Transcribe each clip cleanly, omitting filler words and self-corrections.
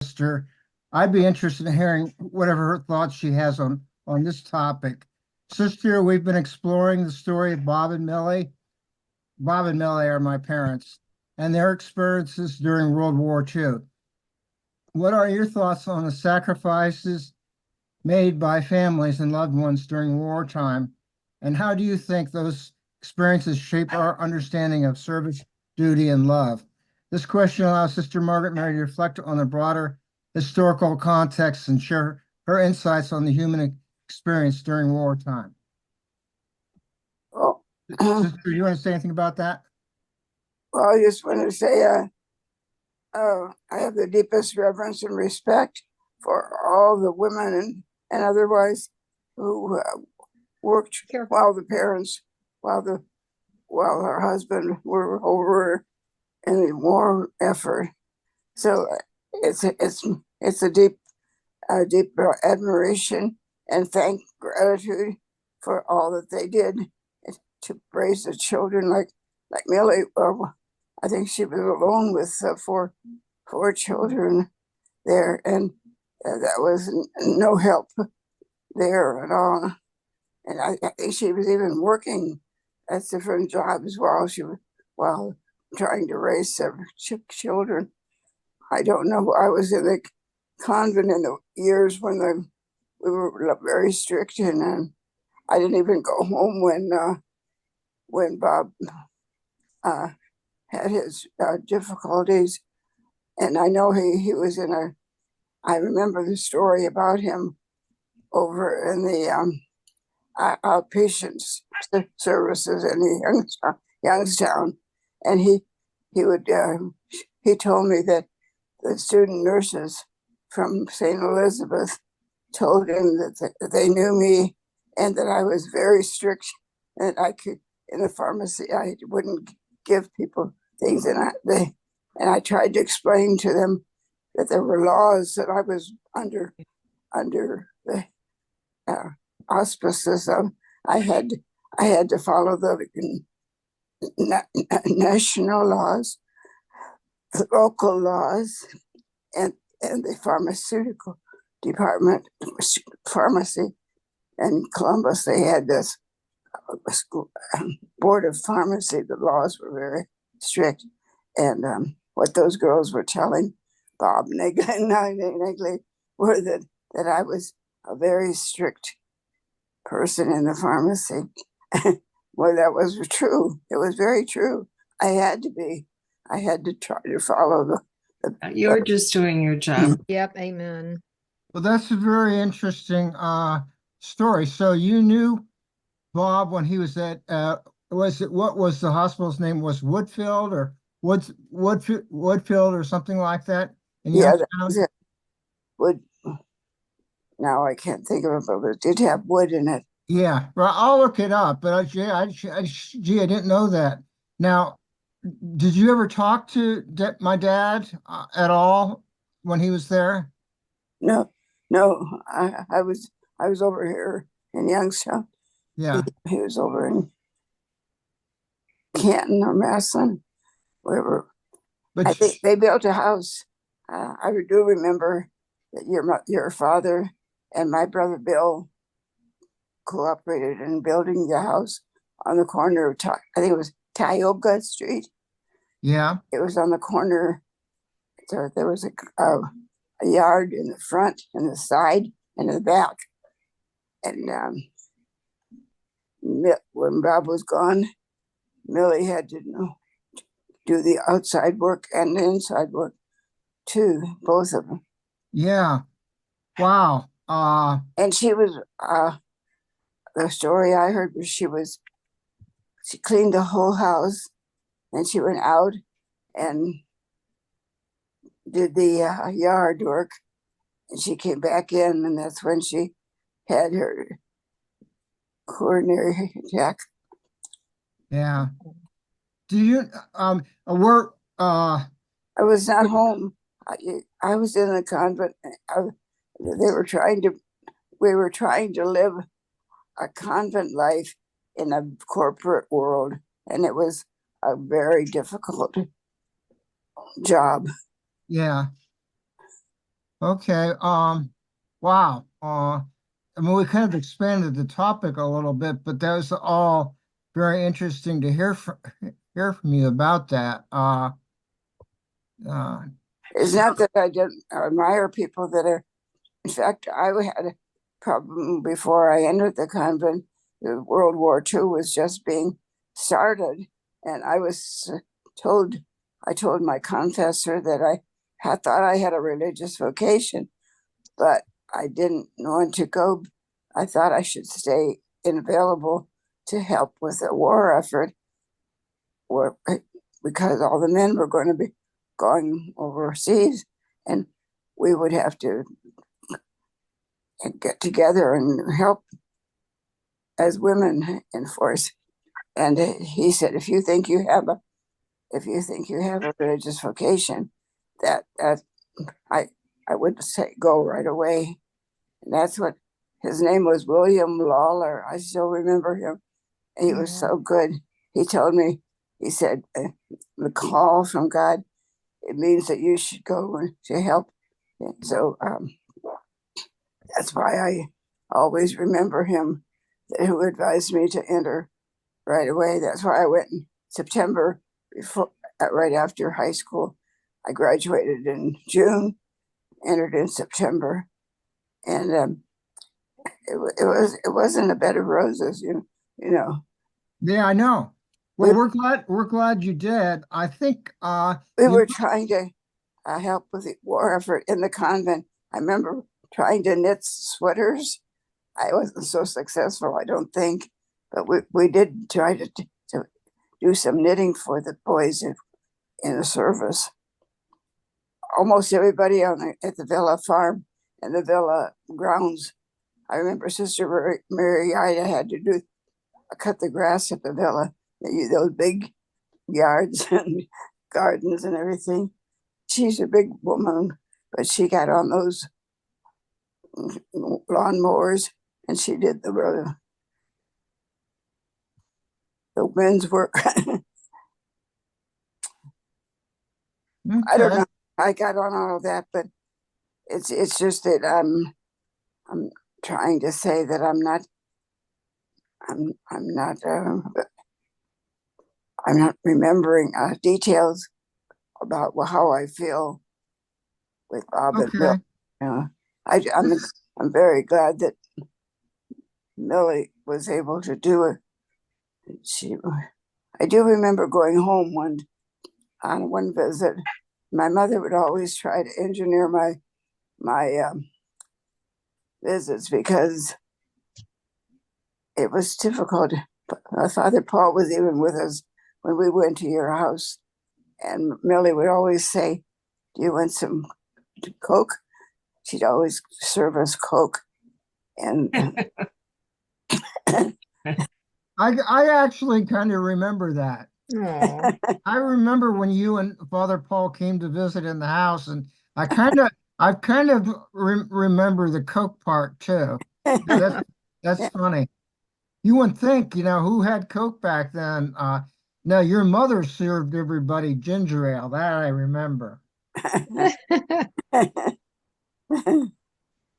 sister. I'd be interested in hearing whatever her thoughts she has on this topic. Sister, we've been exploring the story of Bob and Millie. Bob and Millie are my parents and their experiences during World War II. What are your thoughts on the sacrifices made by families and loved ones during wartime? And how do you think those experiences shape our understanding of service, duty, and love? This question allows Sister Margaret Mary to reflect on the broader historical context and share her insights on the human experience during wartime. Well, Sister, do you want to say anything about that? well, I just want to say I have the deepest reverence and respect for all the women and otherwise who worked while the parents, while her husband were over in the war effort. So it's a deep admiration and gratitude for all that they did to raise the children like Millie. I think she was alone with four children there, and that was no help there at all. And I think she was even working at different jobs while trying to raise seven children. I don't know. I was in the convent in the years when we were very strict, and I didn't even go home when Bob had his difficulties. And I know he was I remember the story about him over in the outpatient services in the Youngstown. And he told me that the student nurses from St. Elizabeth told him that they knew me and that I was very strict, and I could, in the pharmacy, I wouldn't give people things. And I tried to explain to them that there were laws that I was under the auspices of. I had to follow the national laws, the local laws, and the pharmaceutical department, pharmacy in Columbus. They had this board of pharmacy. The laws were very strict, and what those girls were telling Bob Negley were that I was a very strict person in the pharmacy. Well, that was true. It was very true. I had to be. I had to try to follow the You're just doing your job. Yep, amen. Well, that's a very interesting story. So you knew Bob when he was at what was the hospital's name? Was Woodfield or Woodfield or something like that? Yeah, that was it. Wood. Now I can't think of it, but it did have wood in it. Yeah, well, I'll look it up. But gee, I didn't know that. Now, did you ever talk to my dad at all when he was there? No, I was over here in Youngstown. Yeah, he was over in Canton or Massillon, wherever. but I think they built a house. I do remember that your father and my brother Bill cooperated in building the house on the corner of I think it was Tioga Street. yeah, it was on the corner. So there was a yard in the front and the side and the back. And when Bob was gone, Millie had to do the outside work and the inside work too, both of them. yeah. Wow. And she was the story I heard was she cleaned the whole house, and she went out and did the yard work, and she came back in, and that's when she had her coronary attack. Yeah. Do you work? I was not home. I was in the convent. We were trying to live a convent life in a corporate world, and it was a very difficult job. Yeah. Okay, wow. I mean, we kind of expanded the topic a little bit, but that was all very interesting to hear from you about that. Uh, It's not that I didn't admire people that are, in fact, I had a problem before I entered the convent. The World War II was just being started, and I was told, I told my confessor that I had thought I had a religious vocation, but I didn't want to go. I thought I should stay available to help with the war effort, or because all the men were going to be going overseas, and we would have to get together and help as women in force. And he said, if you think you have a religious vocation, that I I would say go right away. And that's what his name was, William Lawler. I still remember him. He was so good. He told me, he said, the call from God, it means that you should go to help. And so that's why I always remember him, who advised me to enter right away. That's why I went in September, before, right after high school. I graduated in June, entered in September, and it wasn't a bed of roses, you know. yeah, I know. We Well, we're glad you did. I think we you were trying to help with the war effort in the convent. I remember trying to knit sweaters. I wasn't so successful, I don't think, but we did try to do some knitting for the boys in the service. Almost everybody at the villa farm and the villa grounds. I remember Sister Mary Ida had to cut the grass at the villa. Those big yards and gardens and everything. She's a big woman, but she got on those lawnmowers and she did the men's work. I don't okay. know. I got on all of that, but it's just that I'm trying to say that I'm not remembering details about how I feel with Bob and Bill. Okay. You know, I'm very glad that Millie was able to do it. She, I do remember going home on one visit. My mother would always try to engineer my visits because it was difficult. Father Paul was even with us when we went to your house, and Millie would always say, "Do you want some Coke?" She'd always serve us Coke, and I actually kind of remember that. Aw. I remember when you and Father Paul came to visit in the house, and I kind of remember the Coke part too. That's funny. You wouldn't think, who had Coke back then. No, your mother served everybody ginger ale. That I remember.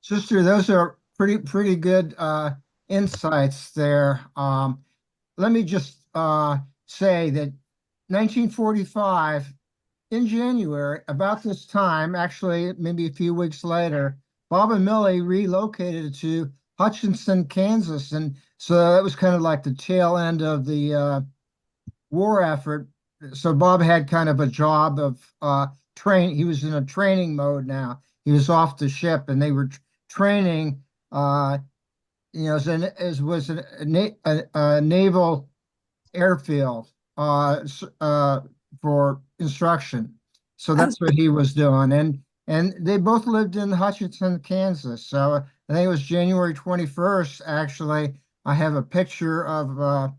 Sister, those are pretty good insights there. Let me just say that 1945, in January, about this time, actually maybe a few weeks later, Bob and Millie relocated to Hutchinson, Kansas, and so that was kind of like the tail end of the war effort. So Bob had kind of a job of train. He was in a training mode now. He was off the ship, and they were training. As was a naval airfield for instruction. So that's what he was doing. And they both lived in Hutchinson, Kansas. So I think it was January 21st, actually. I have a picture of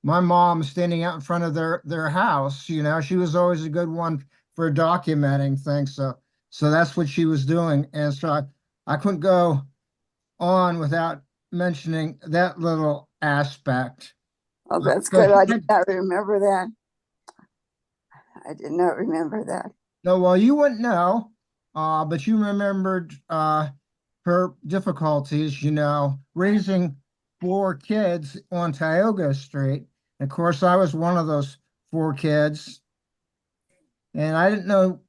my mom standing out in front of their house. She was always a good one for documenting things. So that's what she was doing. And so I couldn't go on without mentioning that little aspect. oh, that's So good. she I did had not remember that. I did not remember that. No, well, you wouldn't know. but you remembered her difficulties, raising 4 kids on Tioga Street. Of course, I was one of those 4 kids, and I didn't know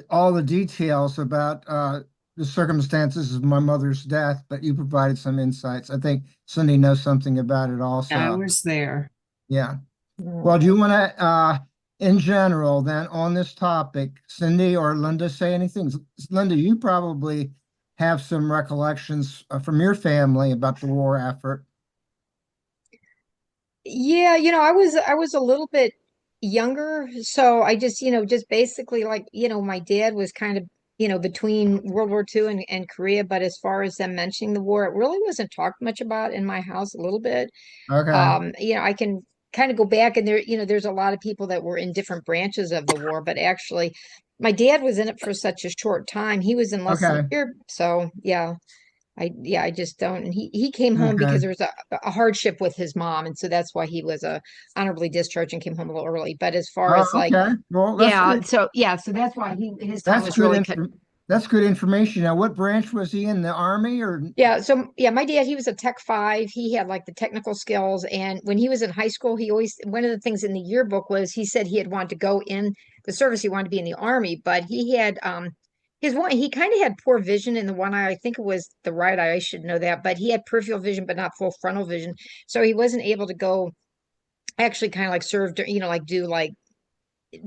all the details about the circumstances of my mother's death, but you provided some insights. I think Cindy knows something about it I also. was there. Yeah. Well, do you want to, in general, then on this topic, Cindy or Linda say anything? Linda, you probably have some recollections from your family about the war effort. Yeah, I was a little bit younger, so I just, just basically like, my dad was kind of, between World War II and Korea, but as far as them mentioning the war, it really wasn't talked much about in my house a little bit. Okay. I can kind of go back and there, there's a lot of people that were in different branches of the war, but actually my dad was in it for such a short time. He was in less than a Okay. year. So yeah. I just don't. And he came home Okay. because there was a hardship with his mom, and so that's why he was honorably discharged and came home a little early. But as far as like, Okay. Well, yeah, so that's why his time that's was good really cut. info. That's good information. Now, what branch was he in? The Army or? Yeah, so yeah, my dad, he was a Tech 5. He had like the technical skills, and when he was in high school, he always one of the things in the yearbook was he said he had wanted to go in the service. He wanted to be in the Army, but he had his one he kind of had poor vision in the one eye. I think it was the right eye. I should know that, but he had peripheral vision, but not full frontal vision, so he wasn't able to go actually kind of like serve, like do like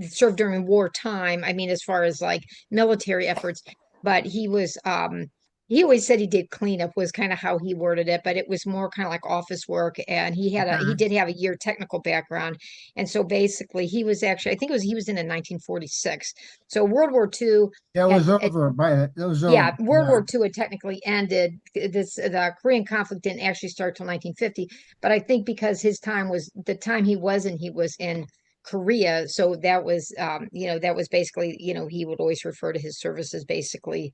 served during wartime. I mean, as far as like military efforts, but he always said he did cleanup was kind of how he worded it, but it was more kind of like office work. And he Okay. did have a year technical background. And so basically he was actually, I think he was in 1946. So World War II Yeah, it had, was over it was yeah, over. World Yeah. War II had technically ended. The Korean conflict didn't actually start till 1950, but I think because his time was the time he was in Korea, so that was that was basically, he would always refer to his services basically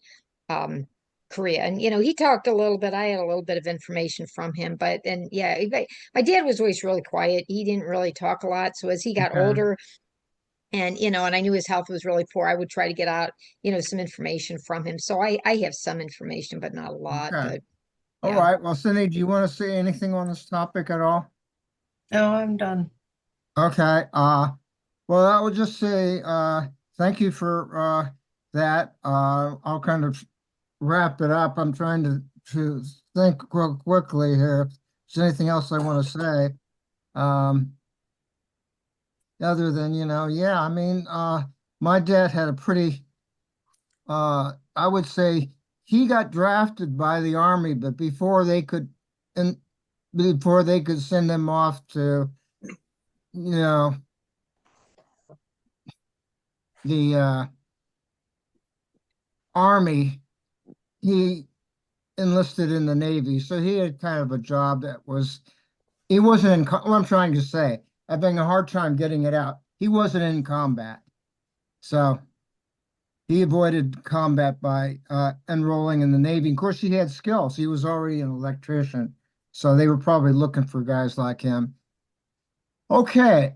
um Korea. And he talked a little bit. I had a little bit of information from him, but and yeah, my dad was always really quiet. He didn't really talk a lot. So as he got Okay. older, and and I knew his health was really poor, I would try to get out some information from him. So I have some information, but not a lot. Okay. But All yeah. right. Well, Cindy, do you want to say anything on this topic at all? No, I'm done. Okay. Well, I would just say thank you for that. I'll kind of wrap it up. I'm trying to think real quickly here. If there's anything else I want to say, um, other than yeah. I mean, my dad had a pretty. I would say he got drafted by the Army, but and before they could send him off to, you know, the Army, he enlisted in the Navy. So he had kind of a job that was, he wasn't in, what I'm trying to say, I'm having a hard time getting it out. He wasn't in combat. So he avoided combat by enrolling in the Navy. Of course, he had skills. He was already an electrician. So they were probably looking for guys like him. Okay.